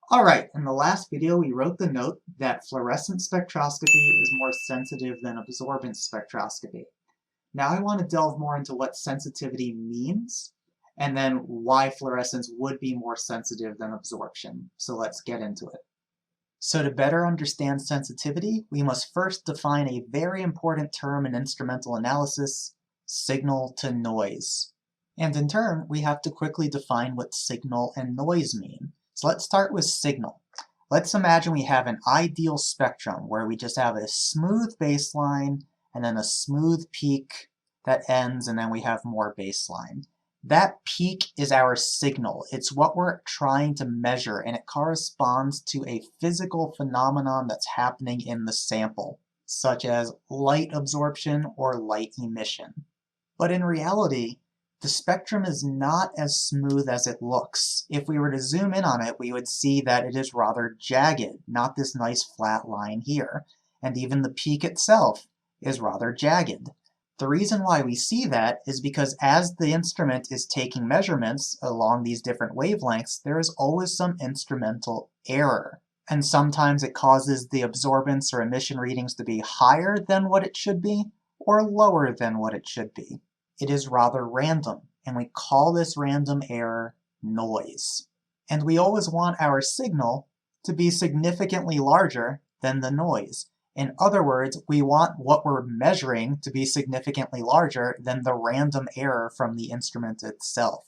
Alright, in the last video we wrote the note that fluorescent spectroscopy is more sensitive than absorbance spectroscopy. Now I want to delve more into what sensitivity means, and then why fluorescence would be more sensitive than absorption. So let's get into it. So to better understand sensitivity, we must first define a very important term in instrumental analysis, signal to noise. And in turn, we have to quickly define what signal and noise mean. So let's start with signal. Let's imagine we have an ideal spectrum where we just have a smooth baseline and then a smooth peak that ends, and then we have more baseline. That peak is our signal. It's what we're trying to measure, and it corresponds to a physical phenomenon that's happening in the sample, such as light absorption or light emission. But in reality, the spectrum is not as smooth as it looks. If we were to zoom in on it, we would see that it is rather jagged, not this nice flat line here. And even the peak itself is rather jagged. The reason why we see that is because as the instrument is taking measurements along these different wavelengths, there is always some instrumental error. And sometimes it causes the absorbance or emission readings to be higher than what it should be, or lower than what it should be. It is rather random, and we call this random error noise. And we always want our signal to be significantly larger than the noise. In other words, we want what we're measuring to be significantly larger than the random error from the instrument itself.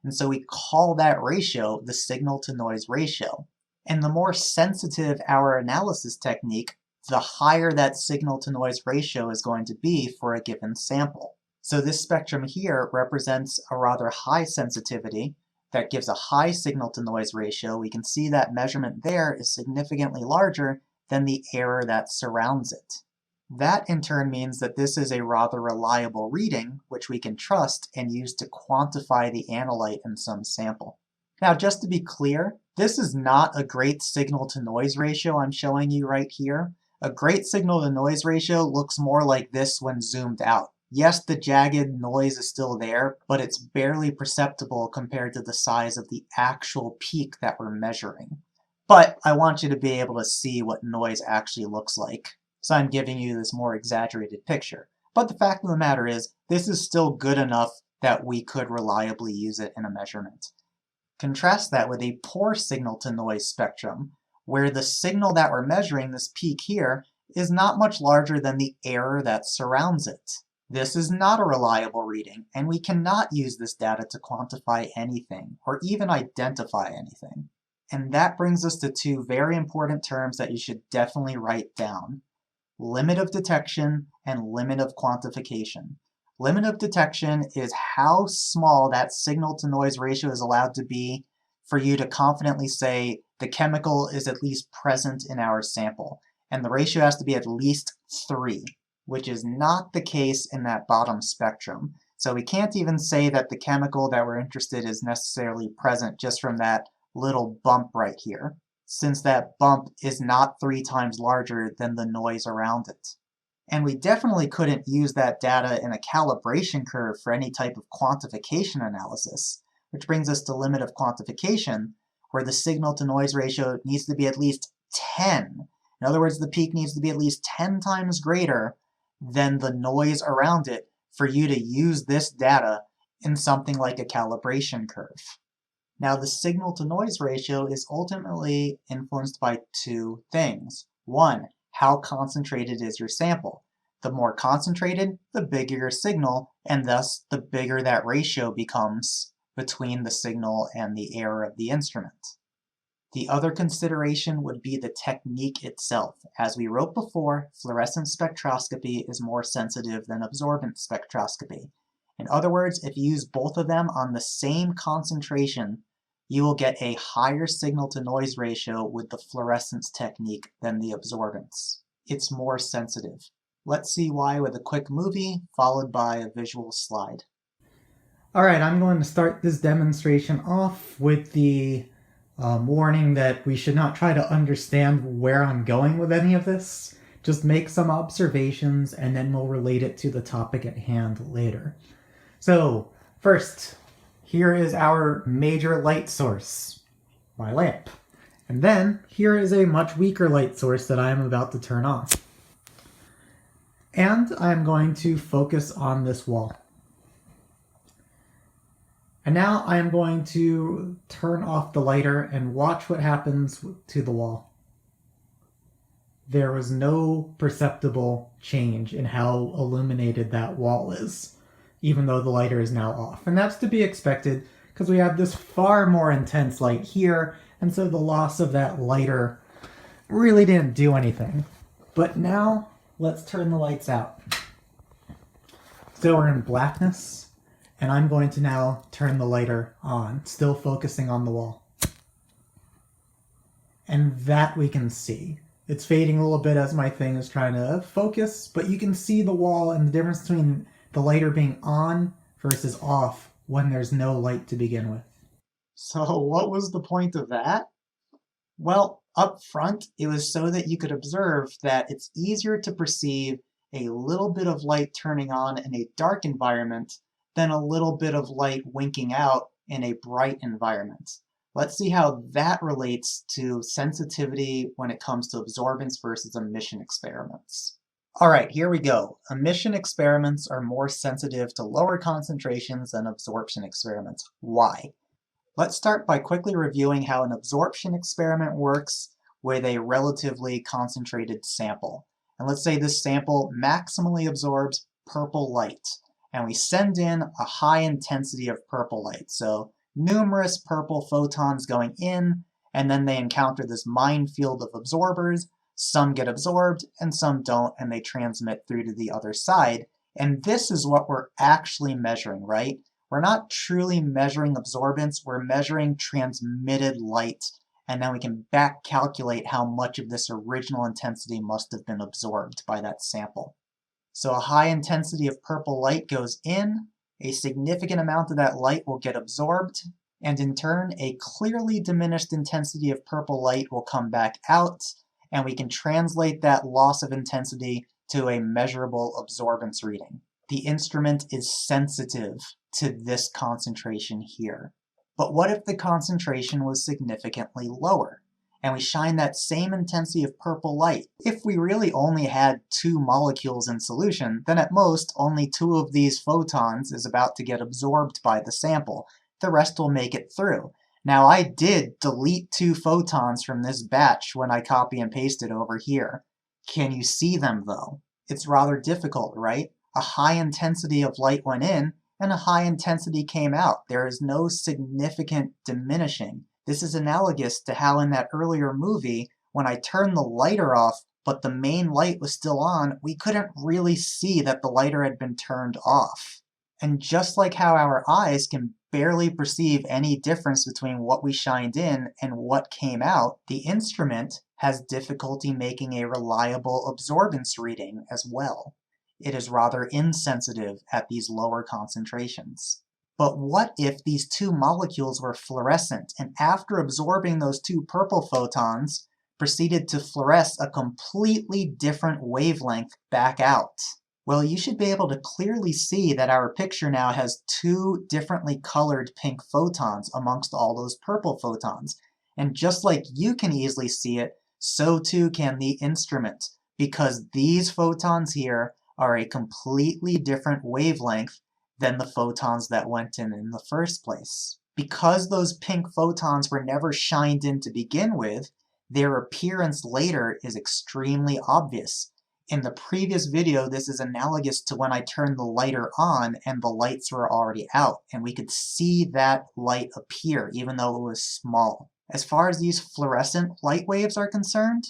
And so we call that ratio the signal-to-noise ratio. And the more sensitive our analysis technique, the higher that signal-to-noise ratio is going to be for a given sample. So this spectrum here represents a rather high sensitivity that gives a high signal-to-noise ratio. We can see that measurement there is significantly larger than the error that surrounds it. That in turn means that this is a rather reliable reading, which we can trust and use to quantify the analyte in some sample. Now, just to be clear, this is not a great signal-to-noise ratio I'm showing you right here. A great signal-to-noise ratio looks more like this when zoomed out. Yes, the jagged noise is still there, but it's barely perceptible compared to the size of the actual peak that we're measuring. But I want you to be able to see what noise actually looks like, so I'm giving you this more exaggerated picture. But the fact of the matter is, this is still good enough that we could reliably use it in a measurement. Contrast that with a poor signal-to-noise spectrum, where the signal that we're measuring, this peak here, is not much larger than the error that surrounds it. This is not a reliable reading, and we cannot use this data to quantify anything, or even identify anything. And that brings us to two very important terms that you should definitely write down: limit of detection and limit of quantification. Limit of detection is how small that signal-to-noise ratio is allowed to be for you to confidently say the chemical is at least present in our sample, and the ratio has to be at least 3. Which is not the case in that bottom spectrum. So we can't even say that the chemical that we're interested in is necessarily present just from that little bump right here, since that bump is not 3 times larger than the noise around it. And we definitely couldn't use that data in a calibration curve for any type of quantification analysis, which brings us to limit of quantification, where the signal-to-noise ratio needs to be at least 10. In other words, the peak needs to be at least 10 times greater than the noise around it for you to use this data in something like a calibration curve. Now, the signal-to-noise ratio is ultimately influenced by two things. One, how concentrated is your sample? The more concentrated, the bigger your signal, and thus the bigger that ratio becomes between the signal and the error of the instrument. The other consideration would be the technique itself. As we wrote before, fluorescence spectroscopy is more sensitive than absorbance spectroscopy. In other words, if you use both of them on the same concentration, you will get a higher signal-to-noise ratio with the fluorescence technique than the absorbance. It's more sensitive. Let's see why with a quick movie followed by a visual slide. Alright, I'm going to start this demonstration off with the warning that we should not try to understand where I'm going with any of this. Just make some observations and then we'll relate it to the topic at hand later. So first, here is our major light source, my lamp. And then here is a much weaker light source that I am about to turn on. And I'm going to focus on this wall. And now I am going to turn off the lighter and watch what happens to the wall. There was no perceptible change in how illuminated that wall is, even though the lighter is now off. And that's to be expected because we have this far more intense light here, and so the loss of that lighter really didn't do anything. But now let's turn the lights out. So we're in blackness, and I'm going to now turn the lighter on, still focusing on the wall. And that we can see. It's fading a little bit as my thing is trying to focus, but you can see the wall and the difference between the lighter being on versus off when there's no light to begin with. So what was the point of that? Well, up front, it was so that you could observe that it's easier to perceive a little bit of light turning on in a dark environment than a little bit of light winking out in a bright environment. Let's see how that relates to sensitivity when it comes to absorbance versus emission experiments. All right, here we go. Emission experiments are more sensitive to lower concentrations than absorption experiments. Why? Let's start by quickly reviewing how an absorption experiment works with a relatively concentrated sample. And let's say this sample maximally absorbs purple light, and we send in a high intensity of purple light. So numerous purple photons going in, and then they encounter this minefield of absorbers. Some get absorbed and some don't, and they transmit through to the other side. And this is what we're actually measuring, right? We're not truly measuring absorbance, we're measuring transmitted light, and then we can back calculate how much of this original intensity must have been absorbed by that sample. So a high intensity of purple light goes in, a significant amount of that light will get absorbed, and in turn, a clearly diminished intensity of purple light will come back out, and we can translate that loss of intensity to a measurable absorbance reading. The instrument is sensitive to this concentration here. But what if the concentration was significantly lower, and we shine that same intensity of purple light? If we really only had 2 molecules in solution, then at most only 2 of these photons is about to get absorbed by the sample. The rest will make it through. Now I did delete 2 photons from this batch when I copy and pasted over here. Can you see them though? It's rather difficult, right? A high intensity of light went in, and a high intensity came out. There is no significant diminishing. This is analogous to how in that earlier movie, when I turned the lighter off, but the main light was still on, we couldn't really see that the lighter had been turned off. And just like how our eyes can barely perceive any difference between what we shined in and what came out, the instrument has difficulty making a reliable absorbance reading as well. It is rather insensitive at these lower concentrations. But what if these 2 molecules were fluorescent, and after absorbing those 2 purple photons, proceeded to fluoresce a completely different wavelength back out? Well, you should be able to clearly see that our picture now has 2 differently colored pink photons amongst all those purple photons. And just like you can easily see it, so too can the instrument, because these photons here are a completely different wavelength than the photons that went in the first place. Because those pink photons were never shined in to begin with, their appearance later is extremely obvious. In the previous video, this is analogous to when I turned the lighter on and the lights were already out, and we could see that light appear even though it was small. As far as these fluorescent light waves are concerned,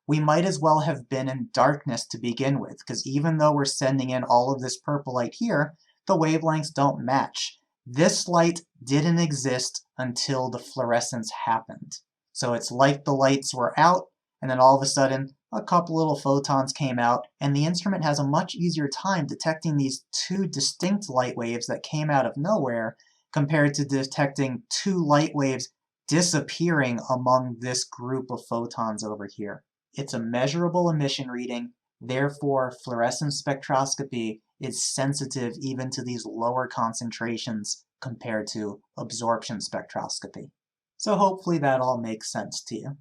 we might as well have been in darkness to begin with, because even though we're sending in all of this purple light here, the wavelengths don't match. This light didn't exist until the fluorescence happened. So it's like the lights were out, and then all of a sudden, a couple little photons came out, and the instrument has a much easier time detecting these 2 distinct light waves that came out of nowhere compared to detecting 2 light waves disappearing among this group of photons over here. It's a measurable emission reading, therefore fluorescence spectroscopy is sensitive even to these lower concentrations compared to absorption spectroscopy. So hopefully that all makes sense to you.